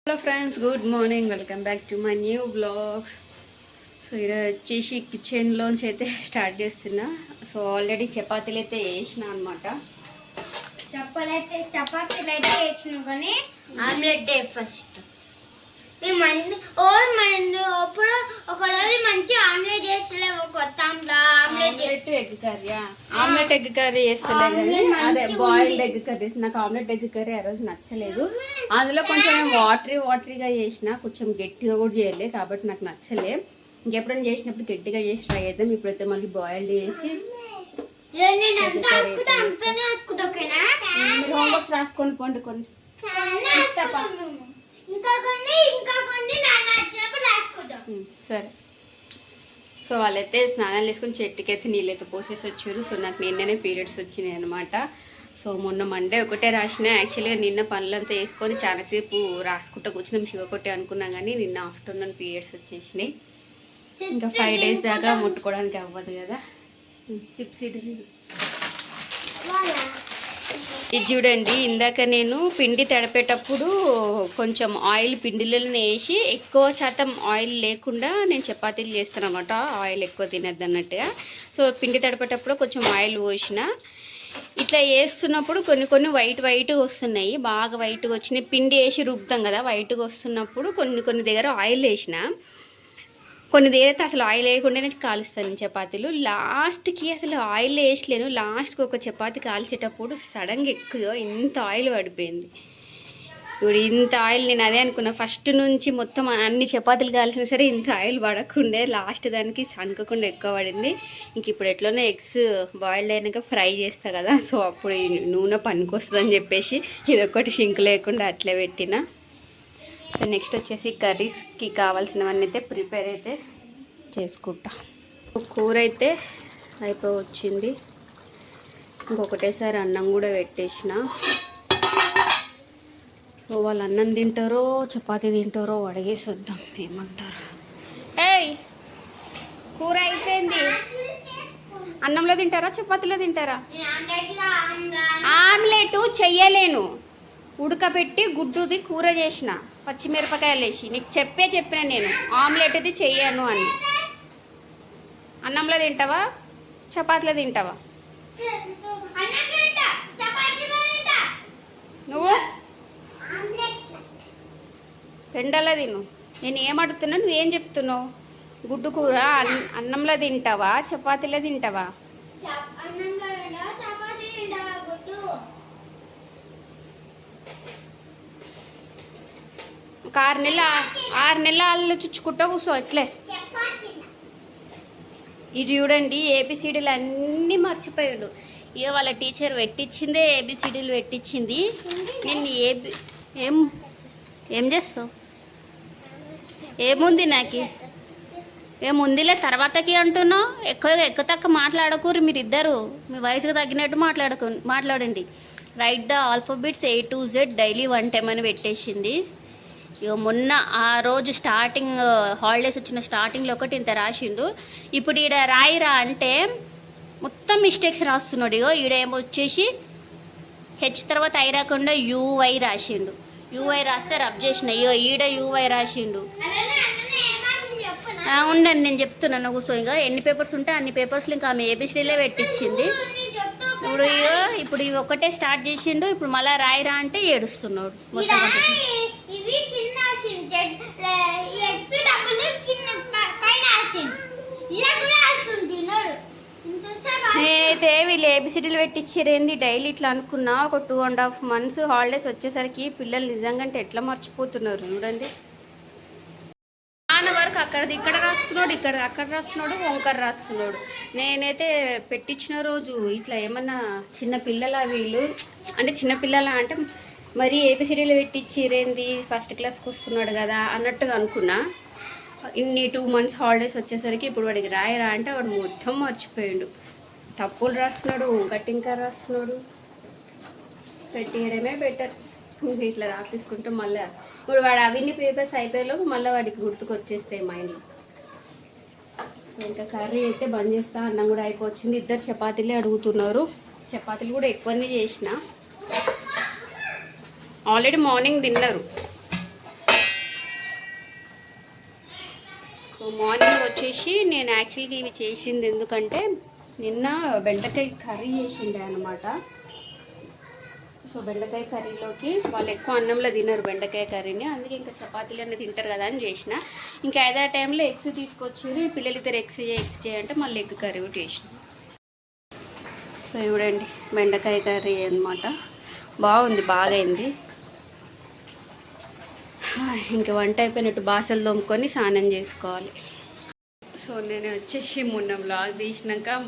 Hello friends, good morning. Welcome back to my new blog. So ఇలా వచ్చేసి కిచెన్లోంచి అయితే start చేస్తున్నా. సో ఆల్రెడీ చపాతీలు అయితే వేసిన అనమాట. చపాతీలు అయితే వేసినాం కానీ ఆమ్లెట్ ఫస్ట్ అప్పుడు ఒకరోజు మంచి ఆమ్లెట్ చేస్తలేవు. కొత్త omelette egg curry omelette egg curry చేస్తలే కానీ అదే బాయిల్డ్ ఎగ్ కర్రీ. నాకు ఆమ్లెట్ ఎగ్ కర్రీ ఆ రోజు నచ్చలేదు. అందులో కొంచెం వాటరీగా చేసిన, కొంచెం గట్టిగా కూడా చేయలే కాబట్టి నాకు నచ్చలే. ఇంకెప్పుడైనా చేసినప్పుడు గట్టిగా చేసి ట్రై చేద్దాం. ఇప్పుడైతే మళ్ళీ బాయిల్డ్ చేసి హోంవర్క్స్ రాసుకోండి పోండి కొన్ని. సరే. సో వాళ్ళైతే స్నానాలు వేసుకొని చెట్టుకి అయితే నీళ్ళైతే పోసేసి వచ్చారు. సో నాకు నిన్ననే పీరియడ్స్ వచ్చినాయి అనమాట. సో మొన్న మండే ఒకటే రాసిన. యాక్చువల్గా నిన్న పనులంతా వేసుకొని చాలాసేపు రాసుకుంటూ కూర్చున్నాం శివకొట్టే అనుకున్నాం, కానీ నిన్న ఆఫ్టర్నూన్ పీరియడ్స్ వచ్చేసినాయి. ఇంకా 5 days దాకా ముట్టుకోవడానికి అవ్వదు కదా. చిప్స్ ఇది చూడండి, ఇందాక నేను పిండి తడిపేటప్పుడు కొంచెం ఆయిల్ పిండిలను వేసి ఎక్కువ శాతం ఆయిల్ లేకుండా నేను చపాతీలు చేస్తాను అనమాట. ఆయిల్ ఎక్కువ తినద్దు అన్నట్టుగా. సో పిండి తడిపేటప్పుడు కొంచెం ఆయిల్ పోసిన. ఇట్లా వేస్తున్నప్పుడు కొన్ని వైట్గా వస్తున్నాయి, బాగా వైట్గా వచ్చినాయి. పిండి వేసి రుబ్బుతాం కదా, వైట్గా వస్తున్నప్పుడు కొన్ని దగ్గర ఆయిల్ వేసిన, కొన్ని దగ్గర అసలు ఆయిల్ వేయకుండానే కాలుస్తాను చపాతీలు. లాస్ట్కి అసలు ఆయిల్ వేసలేను. లాస్ట్కి ఒక చపాతీ కాల్చేటప్పుడు సడన్గా ఎక్కువ ఇంత ఆయిల్ పడిపోయింది. ఇప్పుడు ఇంత ఆయిల్ నేను అదే అనుకున్నా. ఫస్ట్ నుంచి మొత్తం అన్ని చపాతీలు కాల్చినా సరే ఇంత ఆయిల్ పడకుండే, లాస్ట్ దానికి సనకకుండా ఎక్కువ పడింది. ఇంక ఇప్పుడు ఎట్లనో ఎగ్స్ బాయిల్డ్ అయినాక ఫ్రై చేస్తా కదా, సో అప్పుడు ఈ నూనె పనికొస్తుందని చెప్పేసి ఇదొక్కటి షింక్ లేకుండా అట్లే పెట్టిన. సో నెక్స్ట్ వచ్చేసి కర్రీస్కి కావాల్సినవన్నీ అయితే ప్రిపేర్ అయితే చేసుకుంటా. కూర అయితే అయిపోవచ్చింది. ఇంకొకటేసారి అన్నం కూడా పెట్టేసిన. సో వాళ్ళు అన్నం తింటారో చపాతీ తింటారో అడిగేసి వద్దాం ఏమంటారు. ఏయ్, కూర అయిపోయింది. అన్నంలో తింటారా చపాతీలో తింటారా? ఆమ్లెట్ చెయ్యలేను, ఉడకబెట్టి గుడ్డుది కూర చేసిన పచ్చిమిరపకాయలు వేసి. నీకు చెప్పిన నేను ఆమ్లెట్ ఇది చెయ్యను అని. అన్నంలో తింటావా చపాతీలో తింటావా? నువ్వు పెండలో తిను. నేను ఏమడుతున్నా, నువ్వేం చెప్తున్నావు? గుడ్డు కూర అన్నంలో తింటావా చపాతీలో తింటావా? ఒక 6 నెలల ఆలోచించుకుంటా కూర్చో ఇట్లే. ఇది చూడండి, ఏబిసిడీలు అన్నీ మర్చిపోయాడు. ఇక వాళ్ళ టీచర్ పెట్టించిందే ఏబిసిడీలు పెట్టించింది. నేను ఏం చేస్తావు? ఏముంది నాకు? ఏముందిలే తర్వాతకి అంటున్నావు. ఎక్కువ తక్కువ మాట్లాడకూరు మీరిద్దరు. మీ వయసుకు తగ్గినట్టు మాట్లాడండి. Right the alphabets A to Z daily 1 time అని పెట్టేసింది. ఇక మొన్న ఆ రోజు స్టార్టింగ్ హాలిడేస్ వచ్చిన స్టార్టింగ్లో ఒకటి ఇంత రాసిండు. ఇప్పుడు ఈడ రాయిరా అంటే మొత్తం మిస్టేక్స్ రాస్తున్నాడు. ఇగో ఈడ ఏమొచ్చేసి హెచ్ తర్వాత ఐ రాకుండా UI రాసిండు. UI రాస్తే రబ్ చేసిన. ఇగో ఈడ UI రాసిండు. ఉండండి నేను చెప్తున్నాను కూర్చో. ఇక ఎన్ని పేపర్స్ ఉంటే అన్ని పేపర్స్లో ఇంకా ఆమె ఏబిసిడీలే పెట్టించింది. ఇప్పుడు ఇవి ఒక్కటే స్టార్ట్ చేసిండు. ఇప్పుడు మళ్ళీ రాయిరా అంటే ఏడుస్తున్నాడు మొత్తం. నేనైతే వీళ్ళు ఏబిసిడీలు పెట్టించారేంది డైలీ ఇట్లా అనుకున్నా. ఒక 2.5 months హాలిడేస్ వచ్చేసరికి పిల్లలు నిజంగా అంటే ఎట్లా మర్చిపోతున్నారు చూడండి. వరకు అక్కడది ఇక్కడ రాస్తున్నాడు, ఇక్కడ అక్కడ రాస్తున్నాడు, ఓంకర్ రాస్తున్నాడు. నేనైతే పెట్టించిన రోజు ఇట్లా ఏమన్నా చిన్నపిల్లల వీళ్ళు అంటే చిన్నపిల్లల అంటే మరీ ఏబిసిడీలు పెట్టించిరేంది, ఫస్ట్ క్లాస్కి వస్తున్నాడు కదా అన్నట్టుగా అనుకున్నా. ఇన్ని 2 months హాలిడేస్ వచ్చేసరికి ఇప్పుడు వాడికి రాయరా అంటే వాడు మొత్తం మర్చిపోయాడు. తప్పులు రాస్తున్నాడు, ఇంకా రాస్తున్నాడు. పెట్టేయడమే బెటర్. ఇట్లా రాపిస్తుంటే మళ్ళీ ఇప్పుడు వాడు అవన్నీ పేపర్స్ అయిపోయేలోపు మళ్ళీ వాడికి గుర్తుకొచ్చేస్తాయి మైండ్లో. సో ఇంకా కర్రీ అయితే బంద్ చేస్తా. అన్నం కూడా అయిపోవచ్చింది. 2 చపాతీలే అడుగుతున్నారు. చపాతీలు కూడా ఎక్కువనే చేసిన. ఆల్రెడీ మార్నింగ్ తిన్నారు. మార్నింగ్ వచ్చేసి నేను యాక్చువల్గా ఇవి చేసింది ఎందుకంటే నిన్న బెండకాయ కర్రీ చేసిండే అనమాట. సో బెండకాయ కర్రీలోకి వాళ్ళు ఎక్కువ అన్నంలో తినరు బెండకాయ కర్రీని, అందుకే ఇంకా చపాతీలు అన్నీ తింటారు కదా అని చేసిన. ఇంకా అదే టైంలో ఎగ్స్ తీసుకొచ్చారు, పిల్లలు ఇద్దరు ఎగ్స్ చేయంటే మళ్ళీ ఎగ్ కర్రీ కూడా చేసిన. సో చూడండి బెండకాయ కర్రీ అనమాట, బాగుంది, బాగా అయింది. ఇంకా వంట అయిపోయినట్టు బాసలు తోముకొని స్నానం చేసుకోవాలి. సో నేను వచ్చేసి మొన్న వ్లాగ్ తీసినాక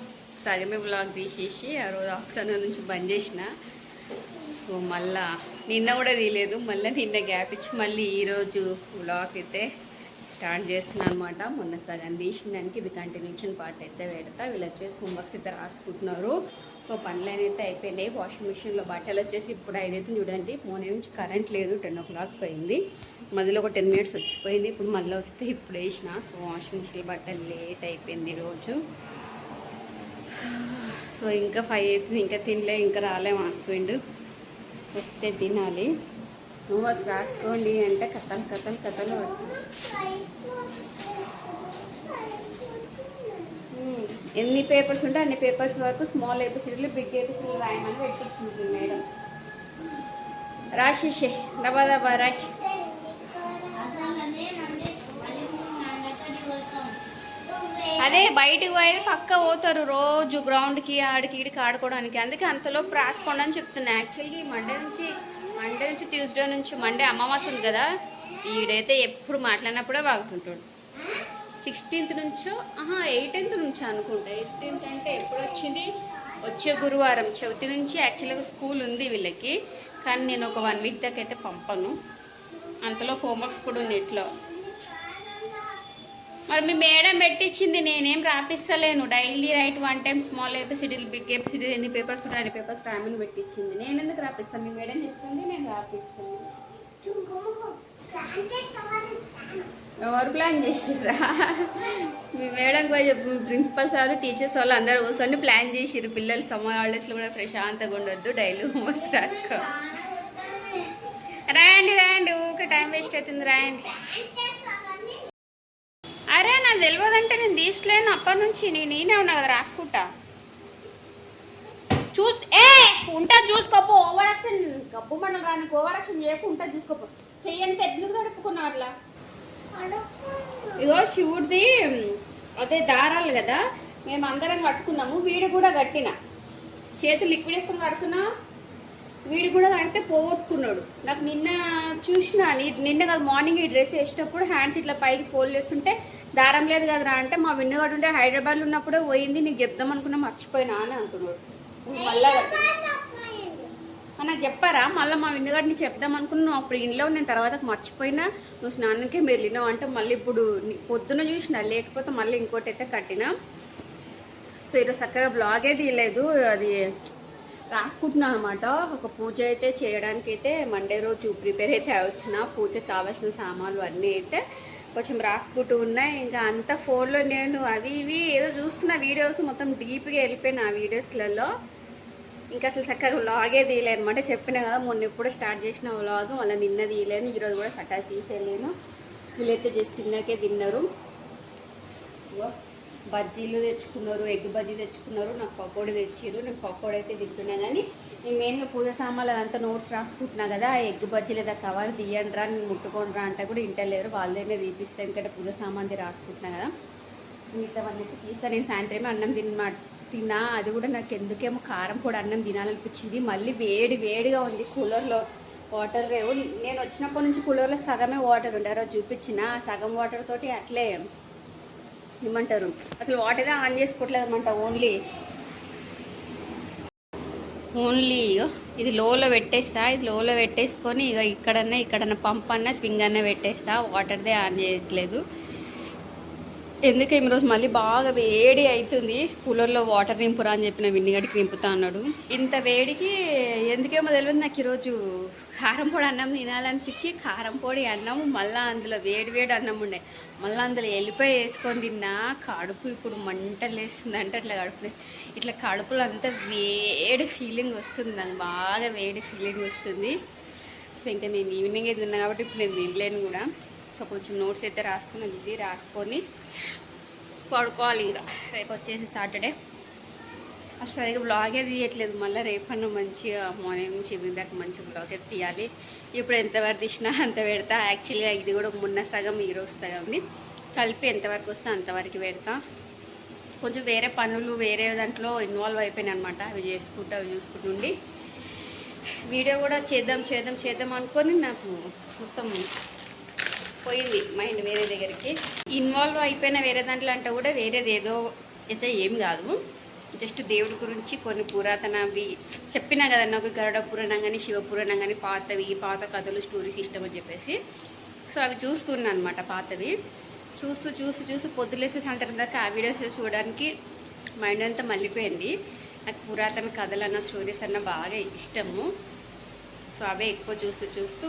సగమే వ్లాగ్ తీసేసి ఆ రోజు ఆఫ్టర్నూన్ నుంచి బంద్ చేసిన. సో మళ్ళా నిన్న కూడా తీయలేదు, మళ్ళీ నిన్న గ్యాప్ ఇచ్చి మళ్ళీ ఈరోజు వ్లాగ్ అయితే స్టార్ట్ చేస్తున్నాను అనమాట. మొన్న సగం తీసిన దానికి ఇది కంటిన్యూషన్ పార్ట్ అయితే పెడతా. వీళ్ళు వచ్చేసి హోంవర్క్స్ అయితే రాసుకుంటున్నారు. సో పనులు అయితే అయిపోయినాయి. వాషింగ్ మిషన్లో బట్టలు వచ్చేసి ఇప్పుడు 5 అయితే చూడండి. మార్నింగ్ నుంచి కరెంట్ లేదు, 10 o'clock పోయింది, మధ్యలో ఒక 10 minutes వచ్చిపోయింది. ఇప్పుడు మళ్ళీ వస్తే ఇప్పుడు వేసిన. సో వాషింగ్ మిషన్ బట్టలు లేట్ అయిపోయింది ఈరోజు. సో ఇంకా 5 అవుతుంది, ఇంకా తినలే, ఇంకా రాలే మా హస్బెండ్, వస్తే తినాలి. హోంవర్క్స్ రాసుకోండి అంటే కథలు కథలు కథలు ఎన్ని పేపర్స్ ఉంటే అన్ని పేపర్స్ వరకు స్మాల్ ఏపీసీలు బిగ్ ఏపీసీలు రాయమని పెట్టించింది మేడం. రాసేసే దబా దబా రాసి. అదే బయటకు పోయేది పక్క పోతారు రోజు గ్రౌండ్కి ఆడికి ఈడికి ఆడుకోవడానికి, అందుకే అంతలోపు రాసుకోండి అని చెప్తున్నా. యాక్చువల్గా మండే నుంచి ట్యూస్డే నుంచి, మండే అమావాస్య ఉంది కదా, ఈడైతే ఎప్పుడు మాట్లాడినప్పుడే బాగుంటుంటాడు. 16th నుంచో 18th నుంచి అనుకుంటా. 18th అంటే ఎప్పుడు వచ్చింది, వచ్చే గురువారం చవితి నుంచి యాక్చువల్గా స్కూల్ ఉంది వీళ్ళకి, కానీ నేను ఒక 1 week దాకా అయితే పంపను. అంతలో హోంవర్క్స్ కూడా ఉంది ఇంట్లో. మరి మీ మేడం పెట్టించింది, నేనేం రాపిస్తలేను. డైలీ రైట్ 1 time స్మాల్ ఏపీసీడీలు బిగ్ ఏపీసీడీలు ఎన్ని పేపర్స్ ఉంటాయి అన్ని పేపర్స్ రాయమని పెట్టించింది. నేను ఎందుకు రాపిస్తాను, మీ మేడం చెప్తుంది నేను రాపిస్తాను. ఎవరు ప్లాన్ చేసిర్రా? మీ మేడంకి పోయి చెప్పు, మీ ప్రిన్సిపల్స్ వాళ్ళు టీచర్స్ వాళ్ళు అందరూ కూర్చొని ప్లాన్ చేసిర్రు. పిల్లలు సమ్మర్ హాలిడేస్లో కూడా ప్రశాంతంగా ఉండొద్దు, డైలీ హోంవర్క్స్ రాసుకో. రాయండి ఊకే టైం వేస్ట్ అవుతుంది, రాయండి. అరే నాకు తెలియదంటే నేను తీసుకోలేను అప్పటి నుంచి, నేనే ఉన్నా కదా రాసుకుంటా. ఉంటా చూసుకోపో, ఓవర్ యాక్షన్ గబ్బు మనం రాని ఓవర్ యాక్షన్ చేయకుండా చూసుకోపో. చెయ్యంటే ఎందుకు తడుపుకున్నావు అట్లా? ఇగో శివుడిది అదే దారాలు కదా, మేము అందరం కట్టుకున్నాము, వీడు కూడా కట్టిన, చేతులు లిక్విడ్ వేసుకొని కడుతున్నా, వీడు కూడా కడితే పోగొట్టుకున్నాడు. నాకు నిన్న చూసిన, నిన్న కాదు మార్నింగ్ ఈ డ్రెస్ వేసేటప్పుడు హ్యాండ్స్ ఇట్లా పైకి ఫోల్డ్ చేస్తుంటే దారం లేదు కదరా అంటే, మా విన్నగాడు ఉంటే హైదరాబాద్లో ఉన్నప్పుడే పోయింది, నీకు చెప్దాం అనుకున్నా మర్చిపోయినా అని అంటున్నాడు. మళ్ళా నాకు చెప్పారా? మళ్ళీ మా విన్నగాడిని చెప్దాం అనుకున్నాను, అప్పుడు ఇంట్లో నేను తర్వాత మర్చిపోయినా, నువ్వు స్నానానికే వెళ్ళినావు అంటే మళ్ళీ ఇప్పుడు పొద్దున చూసిన, లేకపోతే మళ్ళీ ఇంకోటి అయితే కట్టినా. సో ఈరోజు చక్కగా బ్లాగ్ అయితే తీయలేదు, అది రాసుకుంటున్నాను అనమాట. ఒక పూజ అయితే చేయడానికి అయితే మండే రోజు ప్రిపేర్ అయితే అవుతున్నా. పూజకి కావాల్సిన సామాన్లు అన్నీ అయితే కొంచెం రాసుకుంటూ ఉన్నాయి. ఇంకా అంతా ఫోన్లో నేను అవి ఇవి ఏదో చూస్తున్న వీడియోస్ మొత్తం డీప్గా వెళ్ళిపోయిన ఆ వీడియోస్లలో. ఇంకా అసలు చక్కగా వ్లాగే తీయలేను అనమాట. చెప్పినా కదా మొన్న ఎప్పుడు స్టార్ట్ చేసిన వ్లాగ్, మళ్ళీ నిన్న తీయలేను, ఈరోజు కూడా చక్కగా తీసేయలేను. వీళ్ళైతే జస్ట్ ఇందాకే తిన్నారు. బజ్జీలు తెచ్చుకున్నారు, ఎగ్ బజ్జీ తెచ్చుకున్నారు, నాకు పకోడీ తెచ్చిర్రు. నేను పకోడీ అయితే తింటున్నా, కానీ నేను మెయిన్గా పూజ సామాన్లు అదంతా నోట్స్ రాసుకుంటున్నా కదా, ఆ ఎగ్ బజ్జీ లేదా కవర్ తీయండి రా, నేను ముట్టుకోండి రా అంటే కూడా ఇంటలేరు, వాళ్ళైనా తీపిస్తాను, ఎందుకంటే పూజ సామాన్ది రాసుకుంటున్నా కదా. మిగతా వాళ్ళని అయితే తీస్తాను. నేను సాయంత్రమే అన్నం తిన్నా, అది కూడా నాకు ఎందుకేమో కారం కూడా అన్నం తినాలనిపించింది. మళ్ళీ వేడిగా ఉంది, కూలర్లో వాటర్ లేవు. నేను వచ్చినప్పటి నుంచి కూలర్లో సగమే వాటర్ ఉండే, రోజు చూపించిన సగం వాటర్ తోటి అట్లే ఏమంటారు, అసలు వాటరే ఆన్ చేసుకోవట్లేదు అనమాట. ఓన్లీ ఇది లోలో పెట్టేస్తా, ఇది లోలో పెట్టేసుకొని ఇక ఇక్కడన్నా పంప్ అన్నా స్వింగ్ అన్నా పెట్టేస్తా, వాటర్దే ఆన్ చేయట్లేదు. ఎందుకు ఈరోజు మళ్ళీ బాగా వేడి అవుతుంది, కూలర్లో వాటర్ నింపురా అని చెప్పిన విన్నిగడికి నింపుతా అన్నాడు. ఇంత వేడికి ఎందుకేమో తెలియదు నాకు ఈరోజు కారం పొడి అన్నం తినాలనిపించి కారం పొడి అన్నం, మళ్ళీ అందులో వేడి అన్నం ఉండే, మళ్ళీ అందులో ఎల్లిపాయ వేసుకొని తిన్నా. కడుపు ఇప్పుడు మంటలేస్తుంది, అంటే ఇట్లా ఇట్లా కడుపులో అంతా వేడి ఫీలింగ్ వస్తుంది, నాకు బాగా వేడి ఫీలింగ్ వస్తుంది. సో ఇంకా నేను ఈవినింగ్ తిన్నా కాబట్టి ఇప్పుడు నేను తినలేను కూడా. సో కొంచెం నోట్స్ అయితే రాసుకున్నది, ఇది రాసుకొని పడుకోవాలి. ఇంకా రేపు వచ్చేసి సాటర్డే. అసలు సరిగ్గా బ్లాగే తీయట్లేదు. మళ్ళీ రేపన్నా మంచిగా మార్నింగ్ నుంచి ఈవినింగ్ దాకా మంచిగా బ్లాగే తీయాలి. ఇప్పుడు ఎంతవరకు తీసినా అంత పెడతా. యాక్చువల్గా ఇది కూడా మొన్న సగం ఈరోజు సగం ఉంది, కలిపి ఎంతవరకు వస్తే అంతవరకు పెడతా. కొంచెం వేరే పనులు వేరే దాంట్లో ఇన్వాల్వ్ అయిపోయినాయి అనమాట. అవి చేసుకుంటూ అవి చూసుకుంటుండి వీడియో కూడా చేద్దాం అనుకొని నాకు మొత్తం పోయింది మైండ్ వేరే దగ్గరికి. ఇన్వాల్వ్ అయిపోయిన వేరే దాంట్లో అంటే కూడా వేరేది ఏదో అయితే ఏం కాదు, జస్ట్ దేవుడి గురించి కొన్ని పురాతనవి చెప్పినా కదా నాకు, గరుడ పురాణం కానీ శివపురాణం కానీ పాత కథలు స్టోరీస్ ఇష్టం అని చెప్పేసి. సో అవి చూస్తున్నా అనమాట. పాతవి చూస్తూ పొద్దులేసి సాయంత్రం దాకా ఆ వీడియోస్ చూడడానికి మైండ్ అంతా మళ్ళీపోయింది. నాకు పురాతన కథలు అన్న స్టోరీస్ అన్న బాగా ఇష్టము. సో అవే ఎక్కువ చూస్తూ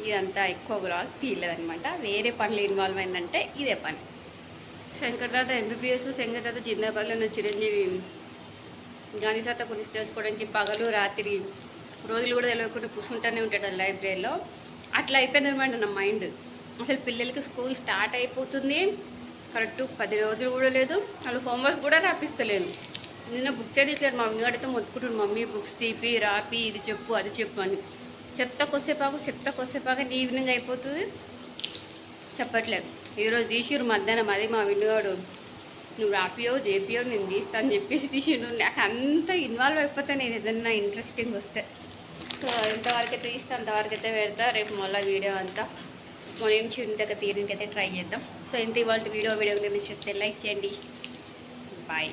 ఇదంతా ఎక్కువ బ్లాగ్ తీయలేదనమాట. వేరే పనులు ఇన్వాల్వ్ అయిందంటే ఇదే పని. శంకర్ తాత ఎంబీబీఎస్, శంకర్ తాత జిందాబాద్లో ఉన్న చిరంజీవి, గాంధీ తాత గురించి తెలుసుకోవడానికి పగలు రాత్రి రోజులు కూడా తెలియకుండా కూర్చుంటూనే ఉంటాడు అది లైబ్రరీలో. అట్లా అయిపోయింది అనమాట నా మైండ్. అసలు పిల్లలకి స్కూల్ స్టార్ట్ అయిపోతుంది, కరెక్ట్ 10 రోజులు కూడా లేదు. వాళ్ళు హోంవర్క్స్ కూడా రాపిస్తలేదు. నిన్న బుక్స్ తీసలేదు. మా మమ్మీ వాడితో మొత్తుకుంటుంది, మమ్మీ బుక్స్ తీపి రాపి, ఇది చెప్పు అది చెప్పు అని. చెప్తా కొద్దిసేపాక ఈవినింగ్ అయిపోతుంది, చెప్పట్లేదు. ఈరోజు తీసిరు మధ్యాహ్నం. అది మా విన్నుగాడు, నువ్వు రాపియో చేపియో నేను తీస్తా అని చెప్పేసి తీసిండు. నాకు అంత ఇన్వాల్వ్ అయిపోతే నేను ఏదన్నా ఇంట్రెస్టింగ్ వస్తే. సో ఇంతవరకు అయితే తీస్తా, అంతవరకు అయితే పెడతా. రేపు మళ్ళీ వీడియో అంతా మన నుంచి ఇంతగా తీయడానికి అయితే ట్రై చేద్దాం. సో ఇంత ఇవాళ వీడియో మీకు చెప్తే లైక్ చేయండి. బాయ్.